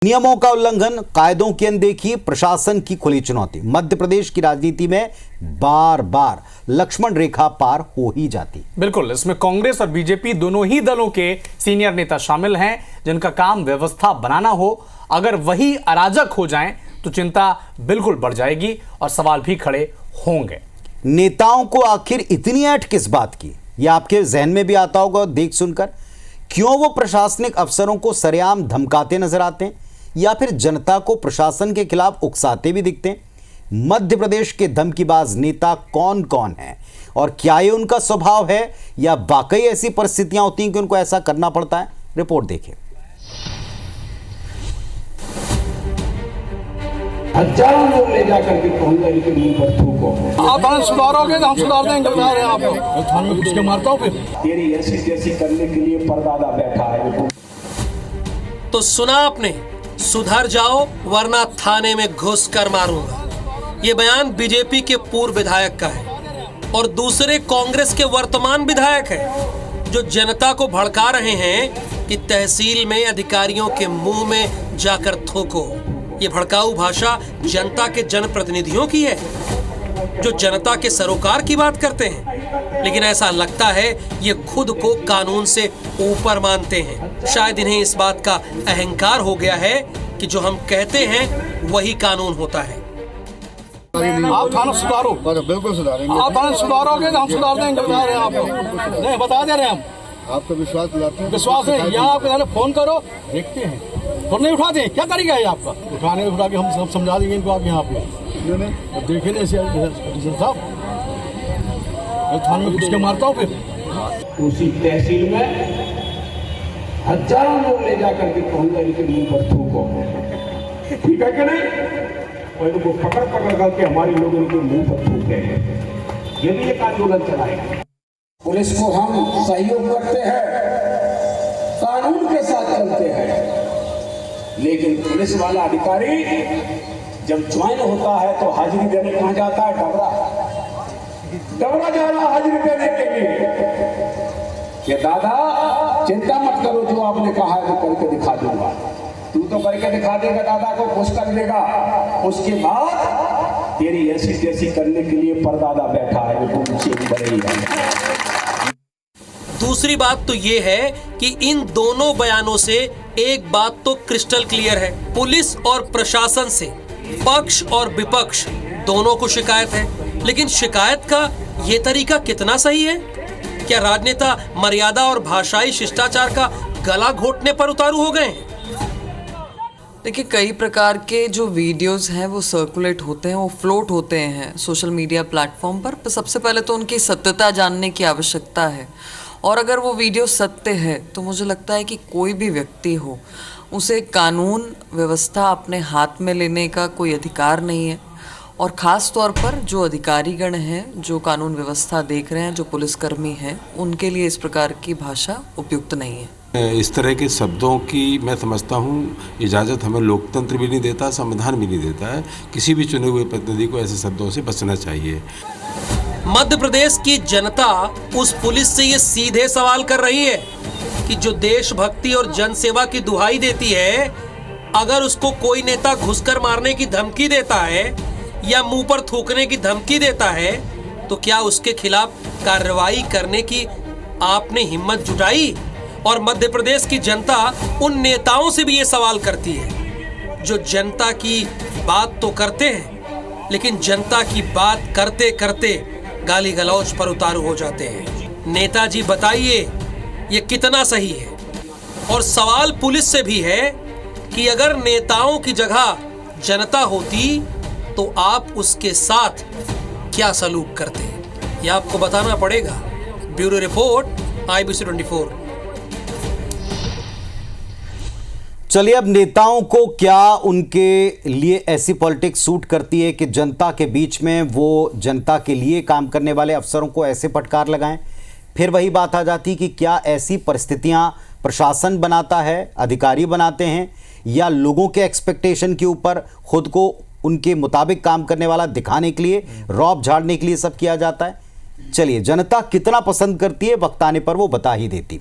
नियमों का उल्लंघन, कायदों की अनदेखी, प्रशासन की खुली चुनौती। मध्य प्रदेश की राजनीति में बार बार लक्ष्मण रेखा पार हो ही जाती। बिल्कुल, इसमें कांग्रेस और बीजेपी दोनों ही दलों के सीनियर नेता शामिल हैं, जिनका काम व्यवस्था बनाना हो। अगर वही अराजक हो जाएं तो चिंता बिल्कुल बढ़ जाएगी और सवाल भी खड़े होंगे। नेताओं को आखिर इतनी ऐंठ किस बात की, यह आपके जहन में भी आता होगा देख सुनकर। क्यों वो प्रशासनिक अफसरों को सरेआम धमकाते नजर आते हैं या फिर जनता को प्रशासन के खिलाफ उकसाते भी दिखते हैं? मध्य प्रदेश के धमकीबाज नेता कौन कौन हैं और क्या ये उनका स्वभाव है या वाकई ऐसी परिस्थितियां होती हैं कि उनको ऐसा करना पड़ता है? रिपोर्ट देखिए। हजारों लोग ले जाकर के कहूंगा इनके मुंह पर थूको। आप सुधारोगे तो हम सुधार देंगे। बता रहे हैं आप थाने में घुस के मारता हूँ फिर। तेरी ऐसी जैसी करने के लिए परदादा बैठा है। तो सुना आपने, सुधर जाओ वरना थाने में घुस कर मारूंगा। ये बयान बीजेपी के पूर्व विधायक का है और दूसरे कांग्रेस के वर्तमान विधायक है, जो जनता को भड़का रहे हैं कि तहसील में अधिकारियों के मुंह में जाकर थूको। ये भड़काऊ भाषा जनता के जनप्रतिनिधियों की है, जो जनता के सरोकार की बात करते हैं, लेकिन ऐसा लगता है ये खुद को कानून से ऊपर मानते हैं। शायद इन्हें इस बात का अहंकार हो गया है कि जो हम कहते हैं वही कानून होता है। आप थाना सुधारो, बिल्कुल सुधारेंगे। आप थाना सुधारोगे तो हम सुधार देंगे। बता रहे हैं आप, नहीं बता दे रहे हैं हम। आपको विश्वास दिलाते हैं। विश्वास है। यहाँ आपके थाने फोन करो, देखते हैं। फोन नहीं उठाते, क्या तरीका है आपका? उठाने उठा के हम सब समझा देंगे इनको। आप यहाँ पे देखे नहीं साहब, थाने में घुस के मारता हूँ फिर। उसी तहसील में हजारों लोग ले जाकर के कहूंगा इनके मुंह पर थूको। ठीक है कि नहीं? और इनको पकड़ पकड़ करके हमारे लोग इनके मुंह पर थूकते हैं। ये भी एक आंदोलन चलाएगा। पुलिस को हम सहयोग करते हैं, कानून के साथ चलते हैं, लेकिन पुलिस वाला अधिकारी जब ज्वाइन होता है तो हाजिरी देने कहाँ जाता है? डबरा जा रहा हाजिरी देने के लिए कि दादा चिंता मत करो, जो आपने कहा है वो करके दिखा दूंगा। तू तो करके दिखा देगा, दादा को खुश कर देगा। उसके बाद तेरी ऐसी जैसी करने के लिए परदादा बैठा है, वो तुमसे भी बढ़ेगा। दूसरी बात तो ये है कि इन दोनों बयानों से एक बात तो क्रिस्टल क्लियर है, पुलिस और प्रशासन से पक्ष और विपक्ष दोनों को शिकायत है। लेकिन शिकायत का ये तरीका कितना सही है? क्या राजनेता मर्यादा और भाषाई शिष्टाचार का गला घोटने पर उतारू हो गए हैं? देखिए, कई प्रकार के जो वीडियोस हैं वो सर्कुलेट होते हैं, वो फ्लोट होते हैं सोशल मीडिया प्लेटफॉर्म पर। सबसे पहले तो उनकी सत्यता जानने की आवश्यकता है, और अगर वो वीडियो सत्य है तो मुझे लगता है कि कोई भी व्यक्ति हो, उसे कानून व्यवस्था अपने हाथ में लेने का कोई अधिकार नहीं है। और ख़ास तौर पर जो अधिकारीगण हैं, जो कानून व्यवस्था देख रहे हैं, जो पुलिसकर्मी हैं, उनके लिए इस प्रकार की भाषा उपयुक्त नहीं है। इस तरह के शब्दों की मैं समझता हूँ इजाज़त हमें लोकतंत्र भी नहीं देता, संविधान भी नहीं देता है। किसी भी चुने हुए प्रतिनिधि को ऐसे शब्दों से बचना चाहिए। मध्य प्रदेश की जनता उस पुलिस से ये सीधे सवाल कर रही है कि जो देशभक्ति और जनसेवा की दुहाई देती है, अगर उसको कोई नेता घुसकर मारने की धमकी देता है या मुंह पर थूकने की धमकी देता है, तो क्या उसके खिलाफ कार्रवाई करने की आपने हिम्मत जुटाई? और मध्य प्रदेश की जनता उन नेताओं से भी ये सवाल करती है जो जनता की बात तो करते हैं, लेकिन जनता की बात करते करते गाली गलौज पर उतारू हो जाते हैं। नेताजी बताइए ये कितना सही है? और सवाल पुलिस से भी है कि अगर नेताओं की जगह जनता होती तो आप उसके साथ क्या सलूक करते? ये आपको बताना पड़ेगा। Bureau report, IBC 24। चलिए, अब नेताओं को क्या उनके लिए ऐसी पॉलिटिक्स सूट करती है कि जनता के बीच में वो जनता के लिए काम करने वाले अफसरों को ऐसे फटकार लगाएं? फिर वही बात आ जाती कि क्या ऐसी परिस्थितियां प्रशासन बनाता है, अधिकारी बनाते हैं, या लोगों के एक्सपेक्टेशन के ऊपर खुद को उनके मुताबिक काम करने वाला दिखाने के लिए, रौब झाड़ने के लिए सब किया जाता है? चलिए, जनता कितना पसंद करती है वक्त आने पर वो बता ही देती।